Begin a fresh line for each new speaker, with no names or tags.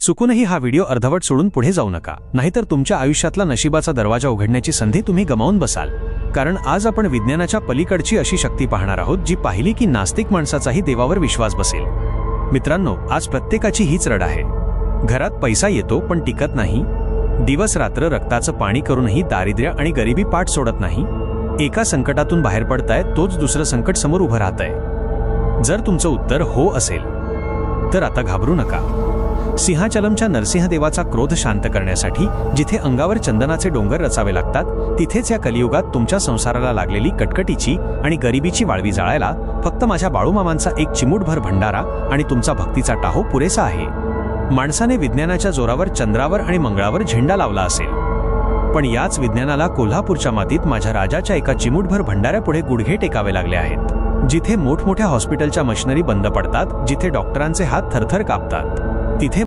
चुकूनही हा व्हिडिओ अर्धवट सोडून पुढे जाऊ नका, नाहीतर तुमच्या आयुष्यातला नशिबाचा दरवाजा उघडण्याची संधी तुम्ही गमावून बसाल. कारण आज आपण विज्ञानाच्या पलीकडची अशी शक्ती पाहणार आहोत जी पाहिली की नास्तिक माणसाचाही देवावर विश्वास बसेल. मित्रांनो, आज प्रत्येकाची हीच रड आहे. घरात पैसा येतो पण टिकत नाही. दिवस रात्र रक्ताचं पाणी करूनही दारिद्र्य आणि गरिबी पाठ सोडत नाही. एका संकटातून बाहेर पडताय तोच दुसरं संकट समोर उभं राहतंय. जर तुमचं उत्तर हो असेल तर आता घाबरू नका. सिंहाचलमच्या नरसिंहदेवाचा क्रोध शांत करण्यासाठी जिथे अंगावर चंदनाचे डोंगर रचावे लागतात, तिथेच या कलियुगात तुमच्या संसाराला लागलेली कटकटीची आणि गरिबीची वाळवी जाळायला फक्त माझ्या बाळूमामांचा एक चिमूटभर भंडारा आणि तुमचा भक्तीचा टाहो पुरेसा आहे. माणसाने विज्ञानाच्या जोरावर चंद्रावर आणि मंगळावर झेंडा लावला असेल, पण याच विज्ञानाला कोल्हापूरच्या मातीत माझ्या राजाच्या एका चिमूटभर भंडाऱ्यापुढे गुडघे टेकावे लागले आहेत. जिथे मोठमोठ्या हॉस्पिटलच्या मशिनरी बंद पडतात, जिथे डॉक्टरांचे हात थरथर कापतात, तिथे